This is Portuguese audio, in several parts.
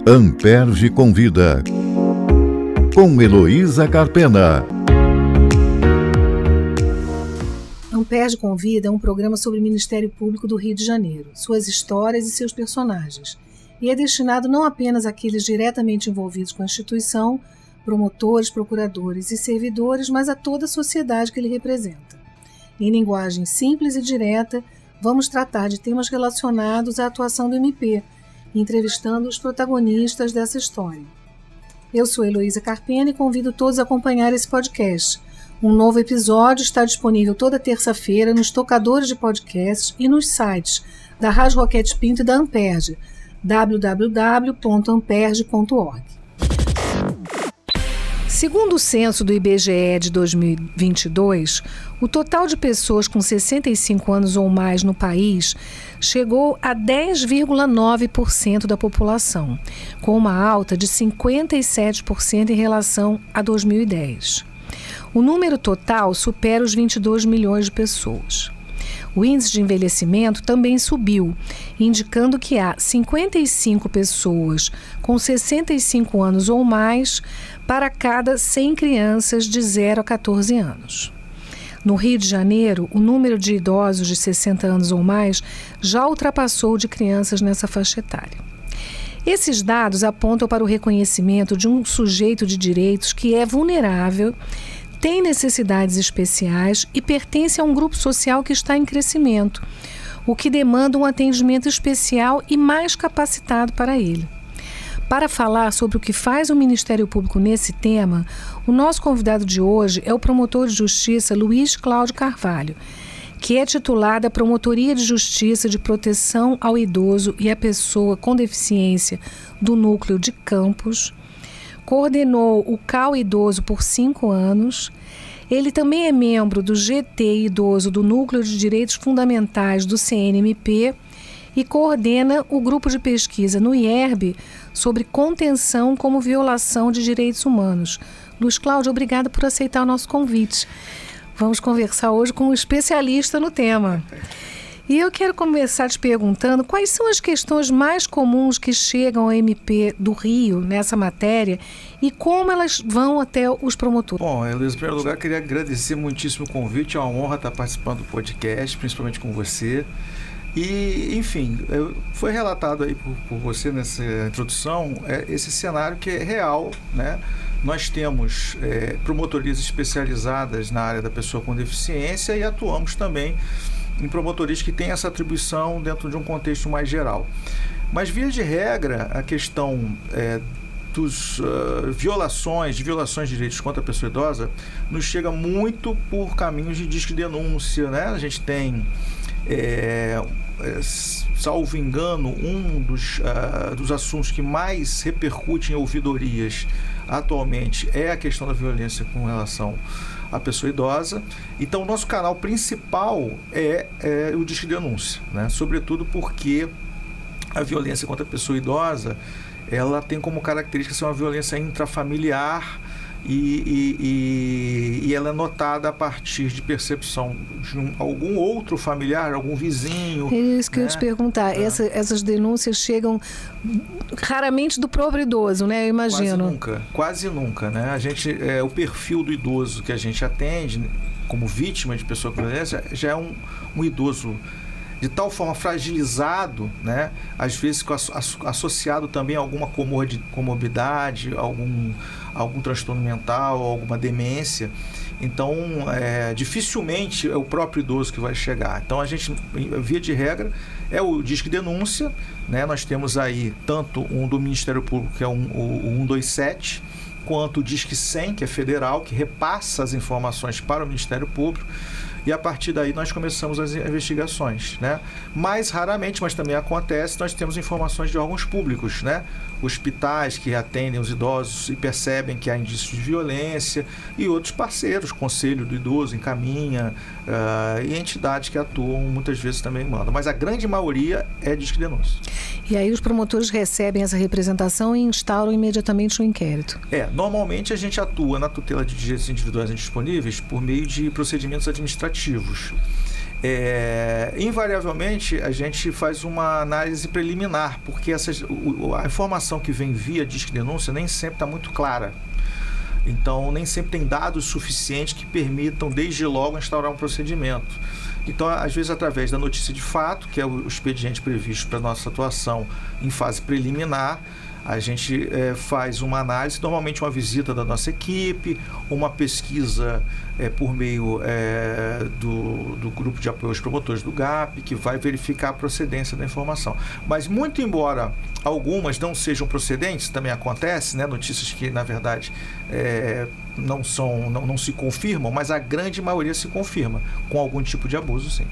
Amperge Convida, com Heloísa Carpena. Amperge Convida é um programa sobre o Ministério Público do Rio de Janeiro, suas histórias e seus personagens, e é destinado não apenas àqueles diretamente envolvidos com a instituição, promotores, procuradores e servidores, mas a toda a sociedade que ele representa. Em linguagem simples e direta, vamos tratar de temas relacionados à atuação do MP, entrevistando os protagonistas dessa história. Eu sou Heloísa Carpena e convido todos a acompanhar esse podcast. Um novo episódio está disponível toda terça-feira nos tocadores de podcasts e nos sites da Rádio Roquete Pinto e da Amperge, www.amperge.org. Segundo o censo do IBGE de 2022, o total de pessoas com 65 anos ou mais no país chegou a 10,9% da população, com uma alta de 57% em relação a 2010. O número total supera os 22 milhões de pessoas. O índice de envelhecimento também subiu, indicando que há 55 pessoas com 65 anos ou mais para cada 100 crianças de 0 a 14 anos. No Rio de Janeiro, o número de idosos de 60 anos ou mais já ultrapassou o de crianças nessa faixa etária. Esses dados apontam para o reconhecimento de um sujeito de direitos que é vulnerável, tem necessidades especiais e pertence a um grupo social que está em crescimento, o que demanda um atendimento especial e mais capacitado para ele. Para falar sobre o que faz o Ministério Público nesse tema, o nosso convidado de hoje é o promotor de justiça Luiz Cláudio Carvalho, que é titular da Promotoria de Justiça de Proteção ao Idoso e à Pessoa com Deficiência do Núcleo de Campos. Coordenou o CAU Idoso por 5 anos. Ele também é membro do GT Idoso do Núcleo de Direitos Fundamentais do CNMP e coordena o grupo de pesquisa no IERB sobre contenção como violação de direitos humanos. Luiz Cláudio, obrigada por aceitar o nosso convite. Vamos conversar hoje com um especialista no tema. E eu quero começar te perguntando quais são as questões mais comuns que chegam ao MP do Rio nessa matéria e como elas vão até os promotores. Bom, Heloísa, em primeiro lugar, queria agradecer muitíssimo o convite. É uma honra estar participando do podcast, principalmente com você. E, enfim, foi relatado aí por você nessa introdução esse cenário que é real, né? Nós temos promotorias especializadas na área da pessoa com deficiência e atuamos também em promotorias que têm essa atribuição dentro de um contexto mais geral. Mas, via de regra, a questão dos violações de direitos contra a pessoa idosa nos chega muito por caminhos de disque denúncia, né? A gente tem, salvo engano, um dos assuntos que mais repercute em ouvidorias atualmente é a questão da violência com relação à pessoa idosa. Então, o nosso canal principal é o Disque Denúncia, né? Sobretudo porque a violência contra a pessoa idosa ela tem como característica ser uma violência intrafamiliar e ela é notada a partir de percepção de algum outro familiar, algum vizinho. É isso que eu ia te perguntar. Essas denúncias chegam raramente do próprio idoso, né? Eu imagino. Quase nunca, né? A gente, o perfil do idoso que a gente atende como vítima de pessoa com violência já é um idoso de tal forma fragilizado, né? Às vezes associado também a alguma comorbidade, algum transtorno mental, alguma demência. Então, dificilmente é o próprio idoso que vai chegar. Então, a gente, via de regra, é o Disque Denúncia, né? Nós temos aí tanto um do Ministério Público, que é o 127, quanto o Disque 100, que é federal, que repassa as informações para o Ministério Público. E a partir daí nós começamos as investigações, né? Mais raramente, mas também acontece, nós temos informações de órgãos públicos, né? Hospitais que atendem os idosos e percebem que há indícios de violência, e outros parceiros, Conselho do Idoso encaminha, e entidades que atuam muitas vezes também mandam. Mas a grande maioria é Disque Denúncia. E aí os promotores recebem essa representação e instauram imediatamente um inquérito. Normalmente a gente atua na tutela de direitos individuais indisponíveis por meio de procedimentos administrativos. Invariavelmente a gente faz uma análise preliminar, porque a informação que vem via disque denúncia nem sempre está muito clara. Então, nem sempre tem dados suficientes que permitam, desde logo, instaurar um procedimento. Então, às vezes, através da notícia de fato, que é o expediente previsto para a nossa atuação em fase preliminar, a gente faz uma análise, normalmente uma visita da nossa equipe, uma pesquisa por meio do grupo de apoio aos promotores do GAP, que vai verificar a procedência da informação. Mas, muito embora algumas não sejam procedentes, também acontece, né? Notícias que, na verdade, não se confirmam, mas a grande maioria se confirma, com algum tipo de abuso, sim.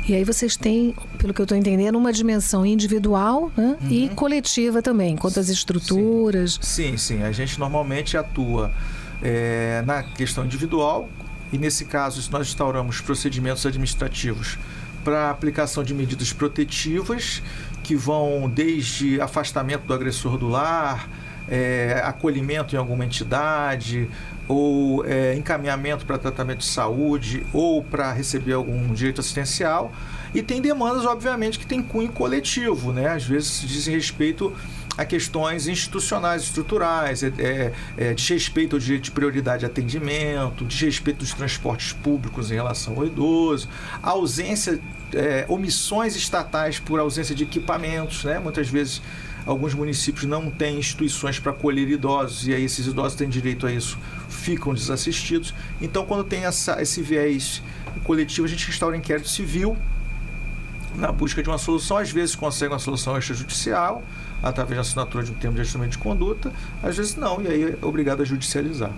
E aí vocês têm, pelo que eu estou entendendo, uma dimensão individual, né? E coletiva também, quanto às estruturas. Sim. A gente normalmente atua na questão individual, e nesse caso nós instauramos procedimentos administrativos para aplicação de medidas protetivas, que vão desde afastamento do agressor do lar, acolhimento em alguma entidade, ou encaminhamento para tratamento de saúde, ou para receber algum direito assistencial. E tem demandas, obviamente, que tem cunho coletivo, né? Às vezes dizem respeito a questões institucionais, estruturais, desrespeito ao direito de prioridade de atendimento, desrespeito dos transportes públicos em relação ao idoso, ausência, omissões estatais por ausência de equipamentos, né? Muitas vezes alguns municípios não têm instituições para acolher idosos, e aí esses idosos têm direito a isso, ficam desassistidos. Então, quando tem esse viés coletivo, a gente instaura inquérito civil na busca de uma solução. Às vezes consegue uma solução extrajudicial, através da assinatura de um termo de ajustamento de conduta, às vezes não, e aí é obrigado a judicializar.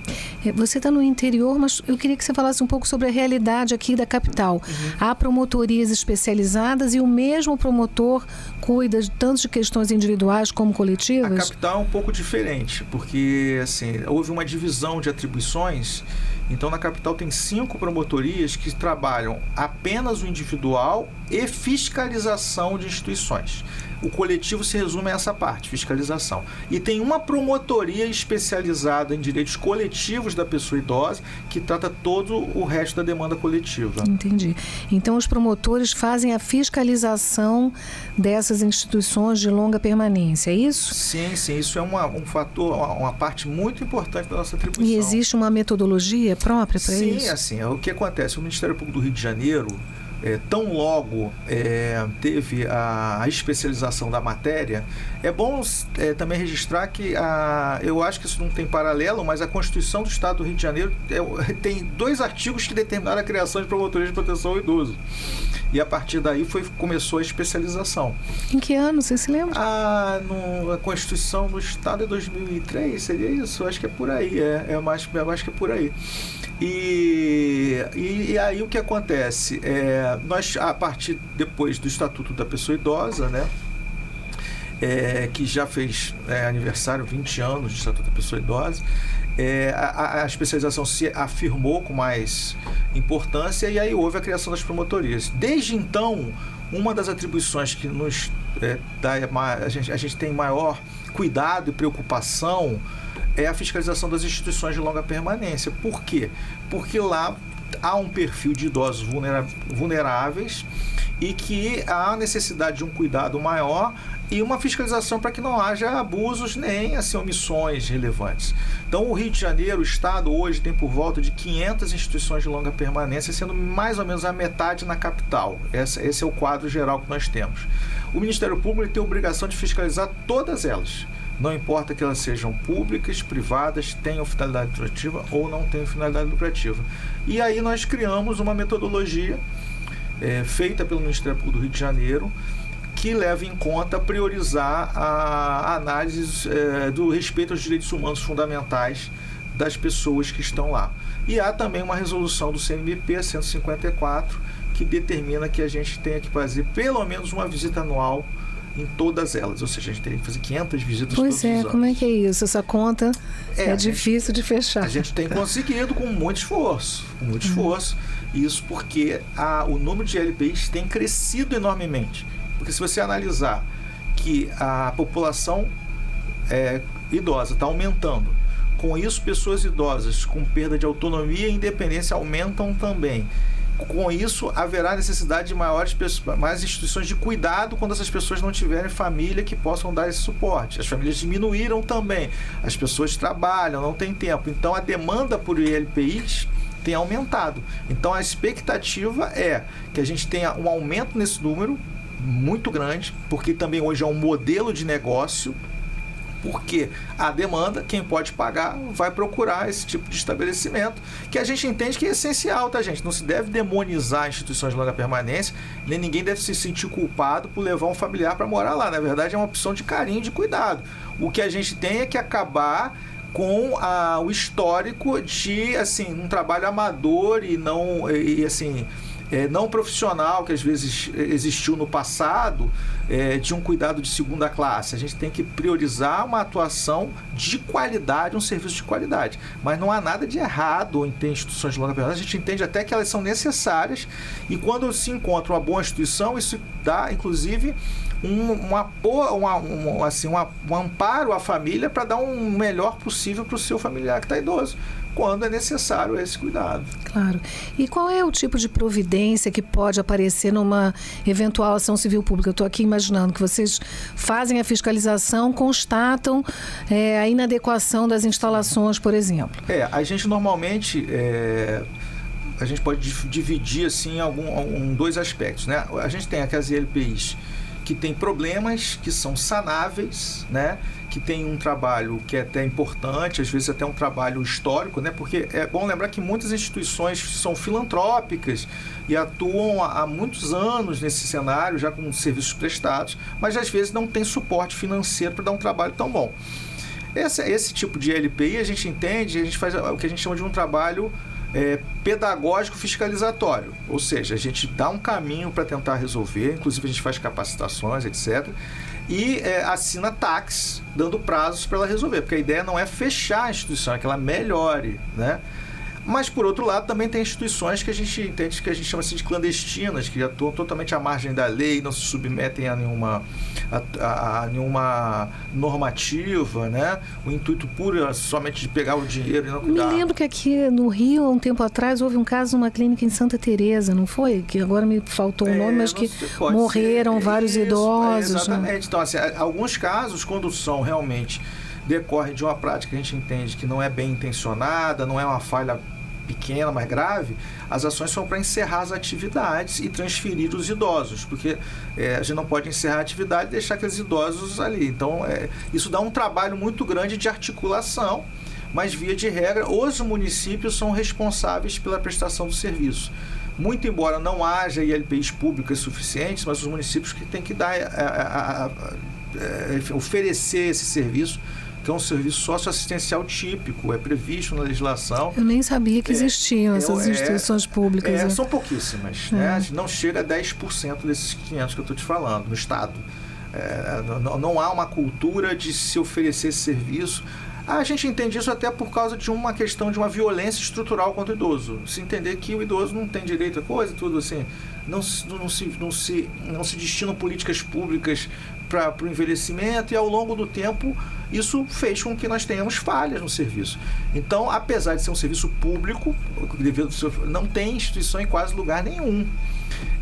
Você está no interior, mas eu queria que você falasse um pouco sobre a realidade aqui da capital. Há promotorias especializadas e o mesmo promotor cuida tanto de questões individuais como coletivas? A capital é um pouco diferente, porque assim, houve uma divisão de atribuições. Então, na capital tem 5 promotorias que trabalham apenas o individual e fiscalização de instituições. O coletivo se resume a essa parte, fiscalização. E tem uma promotoria especializada em direitos coletivos da pessoa idosa, que trata todo o resto da demanda coletiva. Entendi. Então, os promotores fazem a fiscalização dessas instituições de longa permanência, é isso? Sim. Isso é um fator, uma parte muito importante da nossa atribuição. E existe uma metodologia própria para isso? Sim, assim, o que acontece? O Ministério Público do Rio de Janeiro, tão logo teve a especialização da matéria, é bom também registrar que eu acho que isso não tem paralelo, mas a Constituição do Estado do Rio de Janeiro tem 2 artigos que determinaram a criação de promotorias de proteção ao idoso. E a partir daí começou a especialização. Em que ano, você se lembra? A Constituição do Estado é 2003, seria isso? Acho que é por aí, eu acho que é por aí. E aí o que acontece? Nós, a partir depois do Estatuto da Pessoa Idosa, né, que já fez aniversário, 20 anos de Estatuto da Pessoa Idosa, a especialização se afirmou com mais importância, e aí houve a criação das promotorias. Desde então, uma das atribuições que nos a gente tem maior cuidado e preocupação é a fiscalização das instituições de longa permanência. Por quê? Porque lá há um perfil de idosos vulneráveis e que há necessidade de um cuidado maior e uma fiscalização para que não haja abusos nem omissões relevantes. Então, o Rio de Janeiro, o Estado, hoje tem por volta de 500 instituições de longa permanência, sendo mais ou menos a metade na capital. Esse é o quadro geral que nós temos. O Ministério Público tem a obrigação de fiscalizar todas elas. Não importa que elas sejam públicas, privadas, tenham finalidade lucrativa ou não tenham finalidade lucrativa. E aí nós criamos uma metodologia feita pelo Ministério Público do Rio de Janeiro, que leva em conta priorizar a análise do respeito aos direitos humanos fundamentais das pessoas que estão lá. E há também uma resolução do CNMP 154 que determina que a gente tenha que fazer pelo menos uma visita anual em todas elas, ou seja, a gente teria que fazer 500 visitas todos os anos. Como é que é isso? Essa conta difícil de fechar. A gente tem conseguido com muito esforço, isso porque o número de LPIs tem crescido enormemente. Porque se você analisar que a população idosa está aumentando, com isso pessoas idosas com perda de autonomia e independência aumentam também, Com isso, haverá necessidade de mais instituições de cuidado quando essas pessoas não tiverem família que possam dar esse suporte. As famílias diminuíram também, as pessoas trabalham, não tem tempo. Então, a demanda por ILPIs tem aumentado. Então, a expectativa é que a gente tenha um aumento nesse número muito grande, porque também hoje é um modelo de negócio, porque a demanda, quem pode pagar, vai procurar esse tipo de estabelecimento, que a gente entende que é essencial, tá, gente? Não se deve demonizar instituições de longa permanência, nem ninguém deve se sentir culpado por levar um familiar para morar lá. Na verdade, é uma opção de carinho e de cuidado. O que a gente tem é que acabar com o histórico de, assim, um trabalho amador e não profissional que às vezes existiu no passado, de um cuidado de segunda classe. A gente tem que priorizar uma atuação de qualidade, um serviço de qualidade. Mas não há nada de errado em ter instituições de longa permanência. A gente entende até que elas são necessárias, e quando se encontra uma boa instituição, isso dá, inclusive, um amparo à família para dar um melhor possível para o seu familiar que está idoso, quando é necessário esse cuidado. Claro. E qual é o tipo de providência que pode aparecer numa eventual ação civil pública? Eu estou aqui imaginando que vocês fazem a fiscalização, constatam a inadequação das instalações, por exemplo. A gente normalmente... a gente pode dividir assim, dois aspectos, né? A gente tem aquelas ILPIs que tem problemas que são sanáveis, né? Que tem um trabalho que é até importante, às vezes até um trabalho histórico, né? Porque é bom lembrar que muitas instituições são filantrópicas e atuam há muitos anos nesse cenário, já com serviços prestados, mas às vezes não tem suporte financeiro para dar um trabalho tão bom. Esse tipo de LPI a gente entende, a gente faz o que a gente chama de um trabalho pedagógico fiscalizatório, ou seja, a gente dá um caminho para tentar resolver, inclusive a gente faz capacitações, etc., e assina taxas, dando prazos para ela resolver, porque a ideia não é fechar a instituição, é que ela melhore, né? Mas, por outro lado, também tem instituições que a gente entende que a gente chama assim de clandestinas, que atuam totalmente à margem da lei, não se submetem a nenhuma normativa, né? O intuito puro é somente de pegar o dinheiro e não cuidar. Me lembro que aqui no Rio, há um tempo atrás, houve um caso numa clínica em Santa Teresa, não foi? Que agora me faltou o nome, mas que morreram vários idosos. Exatamente. Né? Então, assim, alguns casos, quando são realmente... decorre de uma prática que a gente entende que não é bem intencionada, não é uma falha pequena, mas grave, as ações são para encerrar as atividades e transferir os idosos, porque a gente não pode encerrar a atividade e deixar aqueles idosos ali. Então, isso dá um trabalho muito grande de articulação, mas, via de regra, os municípios são responsáveis pela prestação do serviço. Muito embora não haja ILPIs públicas suficientes, mas os municípios que têm que dar, oferecer esse serviço, que é um serviço socioassistencial típico, é previsto na legislação. Eu nem sabia que existiam essas instituições públicas. São pouquíssimas, né? Não chega a 10% desses 500 que eu estou te falando, no Estado. Não há uma cultura de se oferecer esse serviço. A gente entende isso até por causa de uma questão de uma violência estrutural contra o idoso. Se entender que o idoso não tem direito a coisa, tudo assim, não se destinam políticas públicas para o envelhecimento, e ao longo do tempo isso fez com que nós tenhamos falhas no serviço. Então, apesar de ser um serviço público, não tem instituição em quase lugar nenhum.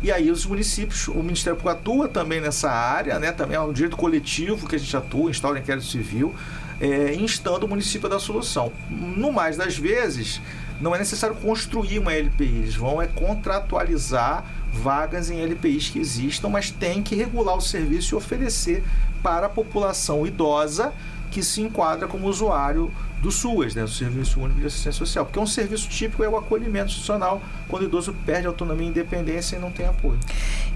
E aí os municípios, o Ministério Público atua também nessa área, né? Também é um direito coletivo que a gente atua, instaura inquérito civil, instando o município a dar solução. No mais das vezes, não é necessário construir uma LPI, eles vão contratualizar vagas em LPIs que existam, mas tem que regular o serviço e oferecer para a população idosa que se enquadra como usuário do SUAS, né, do Serviço Único de Assistência Social, porque um serviço típico é o acolhimento institucional, quando o idoso perde autonomia e independência e não tem apoio.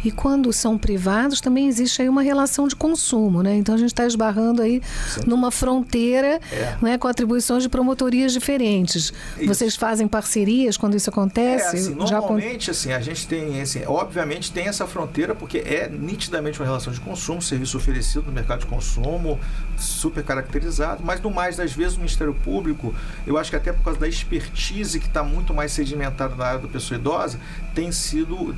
E quando são privados, também existe aí uma relação de consumo, né? Então a gente está esbarrando aí numa fronteira, né, com atribuições de promotorias diferentes. Isso. Vocês fazem parcerias quando isso acontece? Assim, normalmente, assim, a gente tem, assim, obviamente tem essa fronteira, porque é nitidamente uma relação de consumo, serviço oferecido no mercado de consumo, super caracterizado, mas no mais das vezes o Ministério Público, eu acho que até por causa da expertise que está muito mais sedimentada na área da pessoa idosa,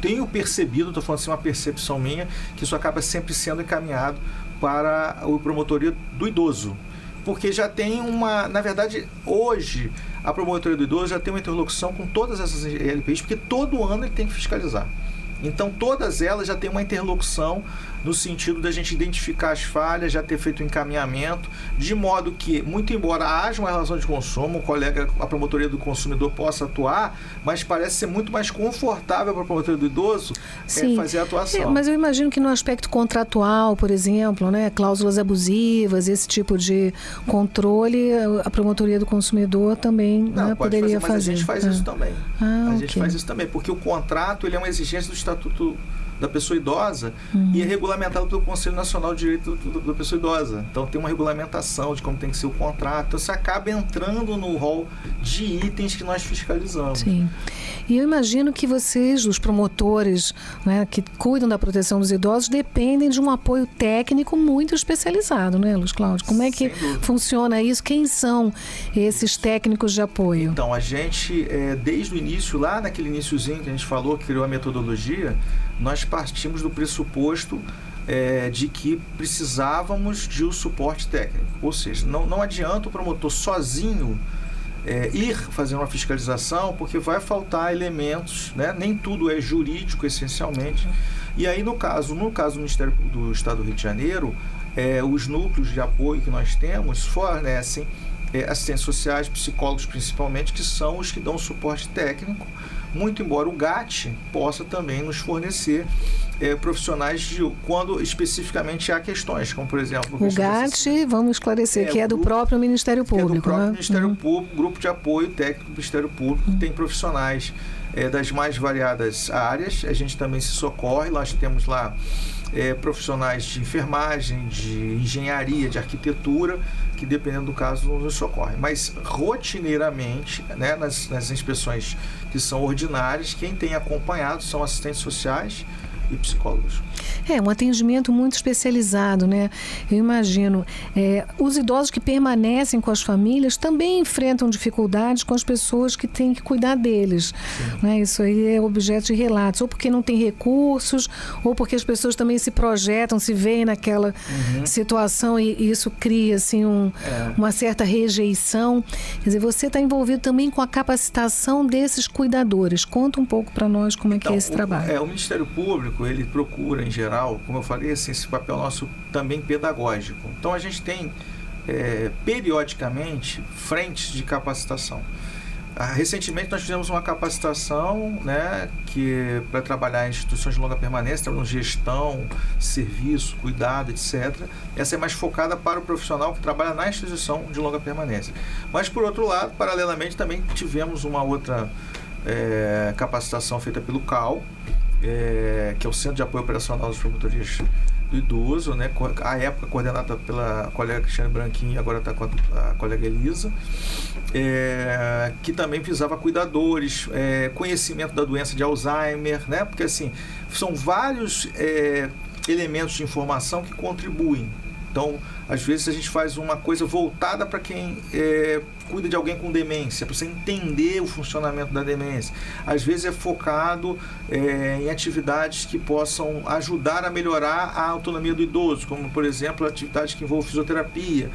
tenho percebido, estou falando assim, uma percepção minha, que isso acaba sempre sendo encaminhado para a promotoria do idoso, porque já tem na verdade, hoje, a Promotoria do Idoso já tem uma interlocução com todas essas LPIs, porque todo ano ele tem que fiscalizar. Então, todas elas já têm uma interlocução no sentido da gente identificar as falhas, já ter feito o encaminhamento, de modo que, muito embora haja uma relação de consumo, a Promotoria do Consumidor possa atuar, mas parece ser muito mais confortável para a Promotoria do Idoso fazer a atuação. Mas eu imagino que no aspecto contratual, por exemplo, né, cláusulas abusivas, esse tipo de controle, a Promotoria do Consumidor também poderia fazer. Mas a gente faz isso também. A gente faz isso também, porque o contrato ele é uma exigência do Estatuto da Pessoa Idosa e é regulamentado pelo Conselho Nacional de Direito da Pessoa Idosa. Então tem uma regulamentação de como tem que ser o contrato. Então você acaba entrando no rol de itens que nós fiscalizamos. Sim. E eu imagino que vocês, os promotores, né, que cuidam da proteção dos idosos, dependem de um apoio técnico muito especializado, né, Luiz Cláudio? Como é que funciona isso? Quem são esses técnicos de apoio? Então, a gente, desde o início, lá naquele iniciozinho que a gente falou, que criou a metodologia, nós partimos do pressuposto de que precisávamos de um suporte técnico. Ou seja, não adianta o promotor sozinho ir fazer uma fiscalização, porque vai faltar elementos, né? Nem tudo é jurídico, essencialmente. E aí, no caso do Ministério do Estado do Rio de Janeiro, os núcleos de apoio que nós temos fornecem assistentes sociais, psicólogos principalmente, que são os que dão suporte técnico, muito embora o GAT possa também nos fornecer profissionais quando especificamente há questões, como por exemplo... O GAT, vamos esclarecer, que é do próprio Ministério Público. É do próprio Ministério Público, Grupo de Apoio Técnico do Ministério Público, que tem profissionais das mais variadas áreas. A gente também se socorre, nós temos lá profissionais de enfermagem, de engenharia, de arquitetura, que dependendo do caso nos socorre. Mas rotineiramente, né, nas inspeções que são ordinárias, quem tem acompanhado são assistentes sociais e psicólogos. Um atendimento muito especializado, né? Eu imagino. Os idosos que permanecem com as famílias também enfrentam dificuldades com as pessoas que têm que cuidar deles. Né? Isso aí é objeto de relatos, ou porque não tem recursos, ou porque as pessoas também se projetam, se veem naquela situação e isso cria assim, uma certa rejeição. Quer dizer, você está envolvido também com a capacitação desses cuidadores. Conta um pouco para nós como que é esse trabalho. O Ministério Público, ele procura, em geral, como eu falei, assim, esse papel nosso também pedagógico. Então, a gente tem, periodicamente, frentes de capacitação. Recentemente, nós fizemos uma capacitação, né, para trabalhar em instituições de longa permanência, trabalhando gestão, serviço, cuidado, etc. Essa é mais focada para o profissional que trabalha na instituição de longa permanência. Mas, por outro lado, paralelamente, também tivemos uma outra capacitação feita pelo CAL, que é o Centro de Apoio Operacional das Promotorias do Idoso, né? À época coordenada pela colega Cristiane Branquinho e agora está com a colega Elisa, que também visava cuidadores, conhecimento da doença de Alzheimer, né? Porque assim, são vários elementos de informação que contribuem. Então, às vezes a gente faz uma coisa voltada para quem cuida de alguém com demência, para você entender o funcionamento da demência. Às vezes é focado em atividades que possam ajudar a melhorar a autonomia do idoso, como, por exemplo, atividades que envolvem fisioterapia.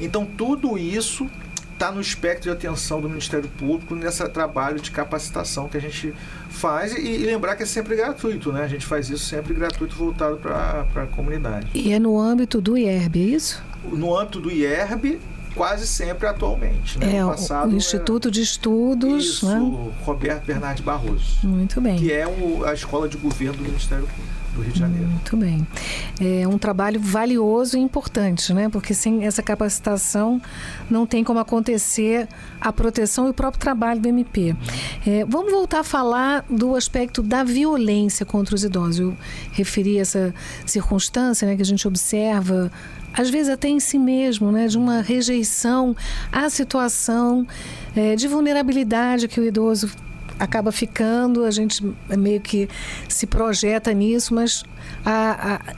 Então, tudo isso está no espectro de atenção do Ministério Público nesse trabalho de capacitação que a gente faz e lembrar que é sempre gratuito, né? A gente faz isso sempre gratuito, voltado para a comunidade. E é no âmbito do IERB, é isso? No âmbito do IERB, quase sempre atualmente, né? No passado, o Instituto de Estudos... Isso, né? Roberto Bernardi Barroso. Muito bem. Que é a escola de governo do Ministério Público do Rio de Janeiro. Muito bem. É um trabalho valioso e importante, né? Porque sem essa capacitação não tem como acontecer a proteção e o próprio trabalho do MP. Vamos voltar a falar do aspecto da violência contra os idosos. Eu referi essa circunstância, né, que a gente observa, às vezes até em si mesmo, né, de uma rejeição à situação de vulnerabilidade que o idoso acaba ficando, a gente meio que se projeta nisso, mas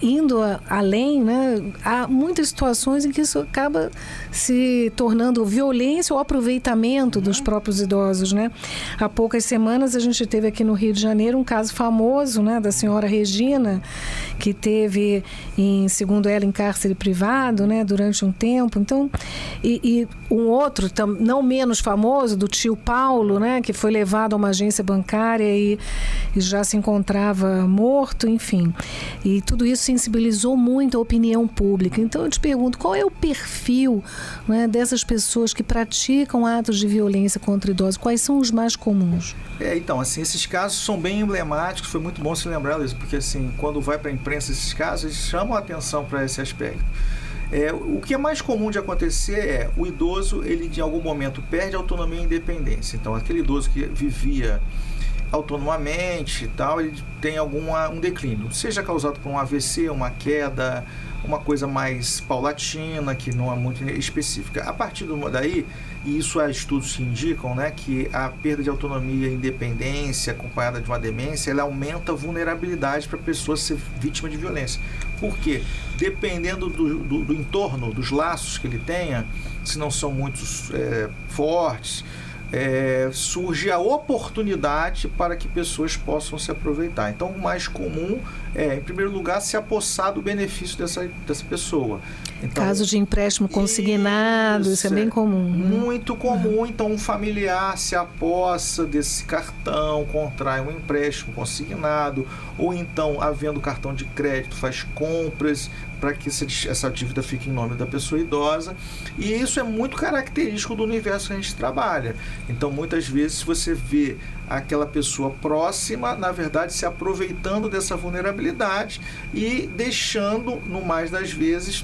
indo além, né, há muitas situações em que isso acaba se tornando violência ou aproveitamento dos próprios idosos, né? Há poucas semanas a gente teve aqui no Rio de Janeiro um caso famoso, né, da senhora Regina, que teve, segundo ela, em cárcere privado, né, durante um tempo. Então, e um outro, não menos famoso, do tio Paulo, né, que foi levado a uma agência bancária e já se encontrava morto, enfim. E tudo isso sensibilizou muito a opinião pública. Então eu te pergunto, qual é o perfil, né, dessas pessoas que praticam atos de violência contra idosos? Quais são os mais comuns? Então, assim, esses casos são bem emblemáticos, foi muito bom se lembrar disso, porque assim, quando vai para a imprensa esses casos, eles chamam a atenção para esse aspecto. O que é mais comum de acontecer é o idoso, ele de algum momento perde autonomia e independência. Então, aquele idoso que vivia autonomamente e tal, ele tem um declínio, seja causado por um AVC, uma queda, uma coisa mais paulatina, que não é muito específica. A partir daí, e isso estudos que indicam, né, que a perda de autonomia e independência acompanhada de uma demência, ela aumenta a vulnerabilidade para a pessoa ser vítima de violência. Por quê? Dependendo do entorno, dos laços que ele tenha, se não são muito fortes, surge a oportunidade para que pessoas possam se aproveitar. Então, o mais comum é, em primeiro lugar, se apossar do benefício dessa pessoa. Então, caso de empréstimo consignado, isso é bem comum. Muito comum. Então, um familiar se apossa desse cartão, contrai um empréstimo consignado, ou então, havendo cartão de crédito, faz compras para que essa dívida fique em nome da pessoa idosa. E isso é muito característico do universo que a gente trabalha. Então, muitas vezes, você vê aquela pessoa próxima, na verdade, se aproveitando dessa vulnerabilidade e deixando, no mais das vezes,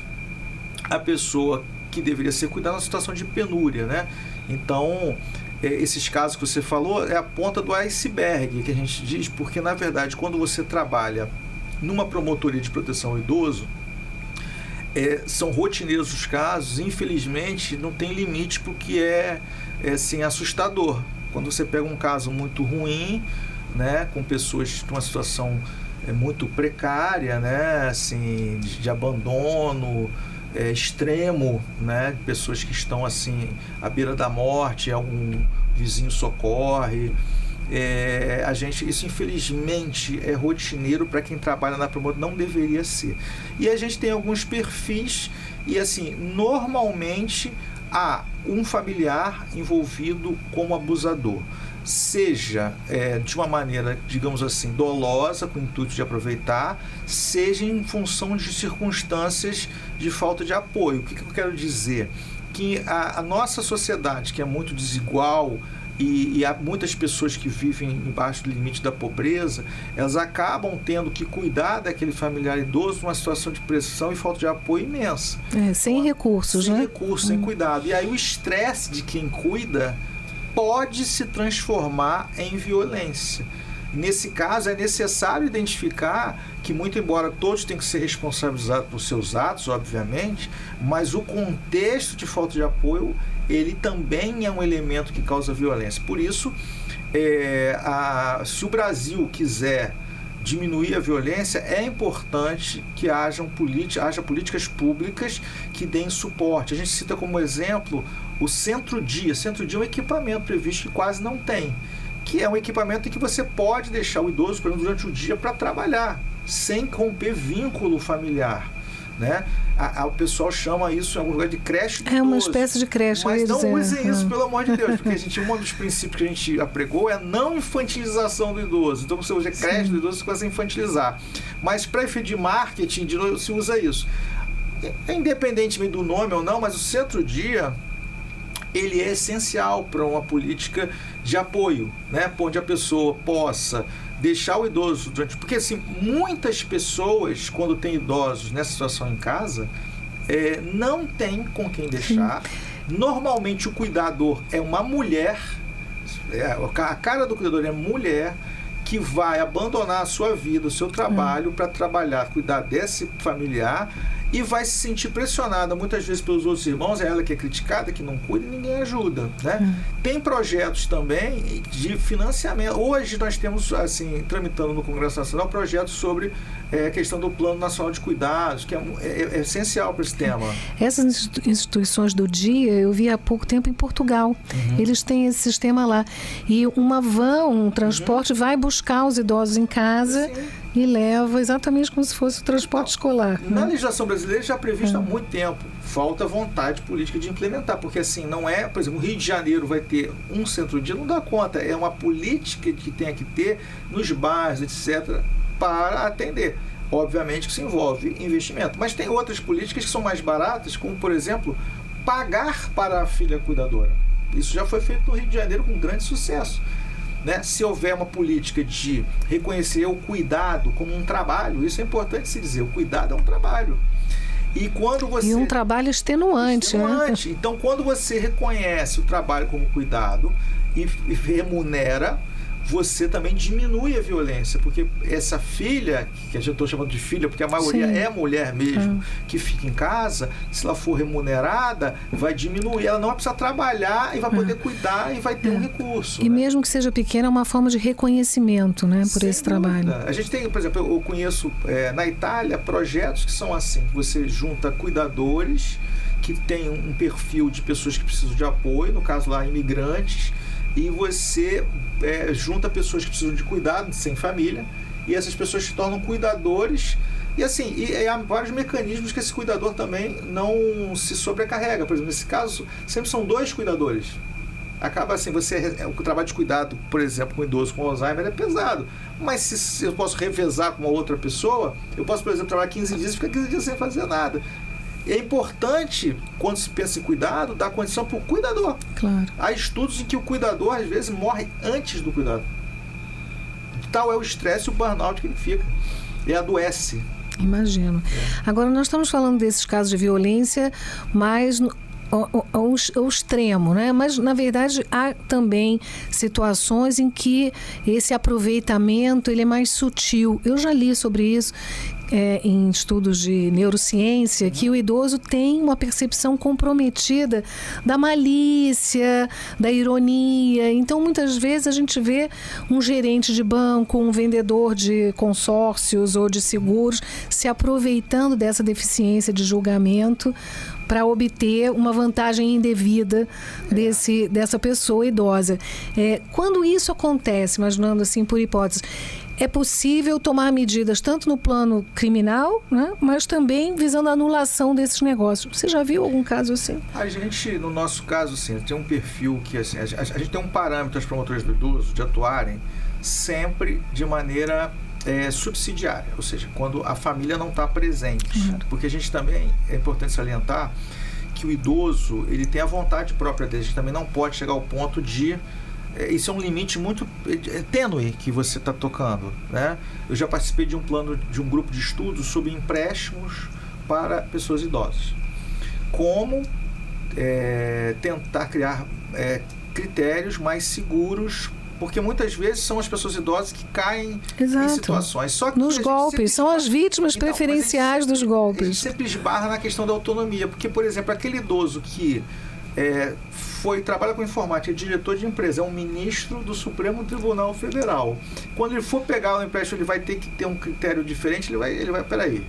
a pessoa que deveria ser cuidada numa situação de penúria, né? Então, esses casos que você falou é a ponta do iceberg, que a gente diz, porque, na verdade, quando você trabalha numa promotoria de proteção ao idoso, são rotineiros os casos, infelizmente, não tem limite porque assim, assustador. Quando você pega um caso muito ruim, né, com pessoas numa situação muito precária, né, assim, de abandono extremo, né, pessoas que estão assim à beira da morte, algum vizinho socorre. Isso infelizmente é rotineiro para quem trabalha na promotoria, não deveria ser. E a gente tem alguns perfis e assim, normalmente há um familiar envolvido como abusador, seja de uma maneira, digamos assim, dolosa, com o intuito de aproveitar, seja em função de circunstâncias de falta de apoio. O que eu quero dizer? Que a nossa sociedade, que é muito desigual, e há muitas pessoas que vivem embaixo do limite da pobreza, elas acabam tendo que cuidar daquele familiar idoso numa situação de pressão e falta de apoio imensa. Sem recursos, né? Sem recursos, sem cuidado. E aí o estresse de quem cuida pode se transformar em violência. Nesse caso, é necessário identificar que, muito embora todos tenham que ser responsabilizados por seus atos, obviamente, mas o contexto de falta de apoio, ele também é um elemento que causa violência. Por isso, se o Brasil quiser diminuir a violência, é importante que haja políticas públicas que deem suporte. A gente cita como exemplo o Centro-Dia. Centro-Dia é um equipamento previsto que quase não tem, que é um equipamento em que você pode deixar o idoso, por exemplo, durante o dia para trabalhar, sem romper vínculo familiar, né? O pessoal chama isso em algum lugar de creche do idoso. Uma espécie de creche. Mas não usem isso, pelo amor de Deus, porque um dos princípios que a gente apregou é a não infantilização do idoso. Então, você usa creche do idoso, você começa a infantilizar. Mas para efeito de marketing, de novo, se usa isso. Independentemente do nome ou não, mas o Centro-Dia, ele é essencial para uma política de apoio, né? Onde a pessoa possa deixar o idoso durante... Porque, assim, muitas pessoas, quando tem idosos nessa situação em casa, não tem com quem deixar. Normalmente, o cuidador é uma mulher, a cara do cuidador é mulher, que vai abandonar a sua vida, o seu trabalho, para trabalhar, cuidar desse familiar, e vai se sentir pressionada muitas vezes pelos outros irmãos, é ela que é criticada, que não cuida e ninguém ajuda, né? Tem projetos também de financiamento. Hoje nós temos, assim, tramitando no Congresso Nacional, projetos sobre a questão do Plano Nacional de Cuidados, que é essencial para esse tema. Essas instituições do dia, eu vi há pouco tempo em Portugal. Eles têm esse sistema lá. E uma van, um transporte, vai buscar os idosos em casa. Sim. E leva exatamente como se fosse o transporte escolar. Na legislação brasileira já previsto há muito tempo. Falta vontade política de implementar, porque assim, não é, por exemplo, o Rio de Janeiro vai ter um centro-dia, não dá conta, é uma política que tem que ter nos bairros, etc., para atender. Obviamente que isso envolve investimento, mas tem outras políticas que são mais baratas, como, por exemplo, pagar para a filha cuidadora. Isso já foi feito no Rio de Janeiro com grande sucesso. Né? Se houver uma política de reconhecer o cuidado como um trabalho, isso é importante se dizer, o cuidado é um trabalho. E quando você... E um trabalho extenuante. Né? Então, quando você reconhece o trabalho como cuidado e remunera, você também diminui a violência, porque essa filha, que a gente está chamando de filha, porque a maioria é mulher mesmo, que fica em casa, se ela for remunerada, vai diminuir, ela não vai precisar trabalhar e vai poder cuidar e vai ter um recurso. E né? mesmo que seja pequena, é uma forma de reconhecimento, né, por esse trabalho. A gente tem, por exemplo, eu conheço na Itália projetos que são assim, que você junta cuidadores que têm um perfil de pessoas que precisam de apoio, no caso lá imigrantes, e você junta pessoas que precisam de cuidado, sem família, e essas pessoas se tornam cuidadores, e assim, há vários mecanismos que esse cuidador também não se sobrecarrega. Por exemplo, nesse caso, sempre são 2 cuidadores. Acaba assim, o trabalho de cuidado, por exemplo, com idoso com Alzheimer é pesado, mas se eu posso revezar com uma outra pessoa, eu posso, por exemplo, trabalhar 15 dias e ficar 15 dias sem fazer nada. É importante, quando se pensa em cuidado, dar condição para o cuidador. Claro. Há estudos em que o cuidador, às vezes, morre antes do cuidado. Tal é o estresse e o burnout que ele fica. Ele adoece. Imagino. Agora, nós estamos falando desses casos de violência, mas ao extremo, né? Mas, na verdade, há também situações em que esse aproveitamento ele é mais sutil. Eu já li sobre isso. Em estudos de neurociência, que o idoso tem uma percepção comprometida da malícia, da ironia. Então, muitas vezes, a gente vê um gerente de banco, um vendedor de consórcios ou de seguros se aproveitando dessa deficiência de julgamento para obter uma vantagem indevida dessa pessoa idosa. Quando isso acontece, imaginando assim por hipótese, é possível tomar medidas tanto no plano criminal, né, mas também visando a anulação desses negócios. Você já viu algum caso assim? A gente, no nosso caso, sim, tem um perfil que assim, a gente tem um parâmetro aos promotores do idoso de atuarem sempre de maneira subsidiária, ou seja, quando a família não está presente. Porque a gente também, é importante salientar que o idoso, ele tem a vontade própria dele, a gente também não pode chegar ao ponto de... Isso é um limite muito tênue que você está tocando, né? Eu já participei de um grupo de estudos sobre empréstimos para pessoas idosas. Como tentar criar critérios mais seguros, porque muitas vezes são as pessoas idosas que caem em situações. Só que nos golpes, são as vítimas preferenciais dos golpes. A gente sempre esbarra na questão da autonomia, porque, por exemplo, aquele idoso que trabalha com informática, é diretor de empresa, é um ministro do Supremo Tribunal Federal. Quando ele for pegar o empréstimo, ele vai ter que ter um critério diferente, ele vai peraí,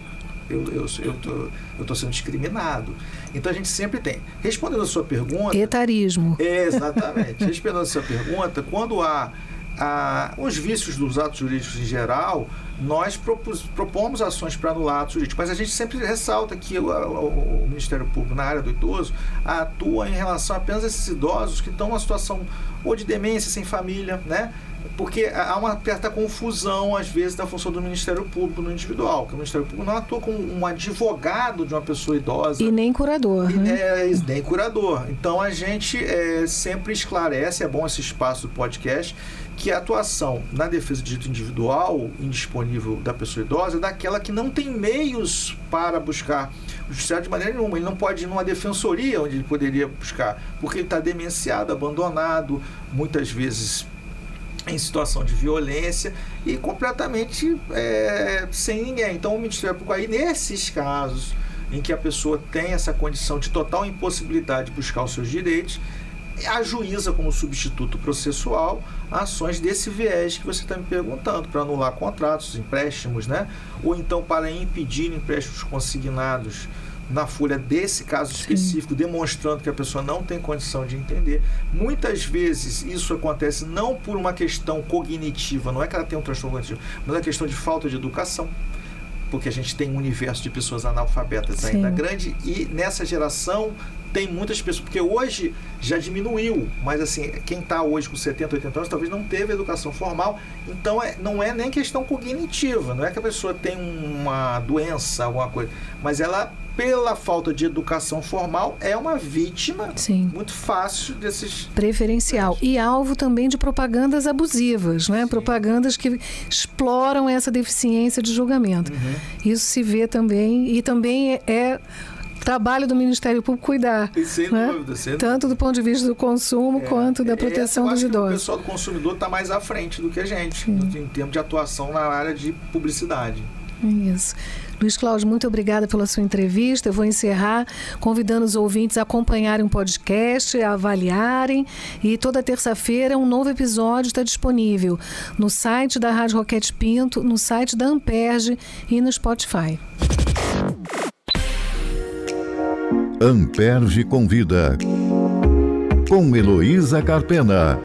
eu estou sendo discriminado. Então a gente sempre tem. Respondendo a sua pergunta... Etarismo. Exatamente. Respondendo a sua pergunta, quando há os vícios dos atos jurídicos em geral, nós propomos ações para anular atos jurídicos, mas a gente sempre ressalta que o Ministério Público, na área do idoso, atua em relação apenas a esses idosos que estão numa situação ou de demência, sem família, né? Porque há uma certa confusão, às vezes, da função do Ministério Público no individual, que o Ministério Público não atua como um advogado de uma pessoa idosa. E nem curador. Nem curador. Então, a gente sempre esclarece, é bom esse espaço do podcast, que a atuação na defesa de direito individual indisponível da pessoa idosa é daquela que não tem meios para buscar o judiciário de maneira nenhuma. Ele não pode ir numa defensoria onde ele poderia buscar, porque ele está demenciado, abandonado, muitas vezes em situação de violência e completamente sem ninguém. Então, o Ministério Público aí, nesses casos, em que a pessoa tem essa condição de total impossibilidade de buscar os seus direitos, ajuiza como substituto processual ações desse viés que você está me perguntando, para anular contratos, empréstimos, né? Ou então para impedir empréstimos consignados na folha desse caso específico, demonstrando que a pessoa não tem condição de entender. Muitas vezes isso acontece não por uma questão cognitiva, não é que ela tem um transtorno cognitivo, mas é uma questão de falta de educação, porque a gente tem um universo de pessoas analfabetas ainda grande, e nessa geração tem muitas pessoas, porque hoje já diminuiu, mas assim, quem está hoje com 70, 80 anos talvez não teve educação formal, então não é nem questão cognitiva, não é que a pessoa tem uma doença, alguma coisa, mas ela, pela falta de educação formal, é uma vítima muito fácil desses... Preferencial. E alvo também de propagandas abusivas, né? Propagandas que exploram essa deficiência de julgamento. Isso se vê também, e também é trabalho do Ministério Público cuidar. Sem dúvida, sem dúvida. Tanto do ponto de vista do consumo quanto da proteção dos idosos. O pessoal do consumidor está mais à frente do que a gente, em termos de atuação na área de publicidade. Isso. Luiz Cláudio, muito obrigada pela sua entrevista. Eu vou encerrar convidando os ouvintes a acompanharem o podcast, a avaliarem, e toda terça-feira um novo episódio está disponível no site da Rádio Roquete Pinto, no site da Amperge e no Spotify. Amperge convida, com Heloísa Carpena.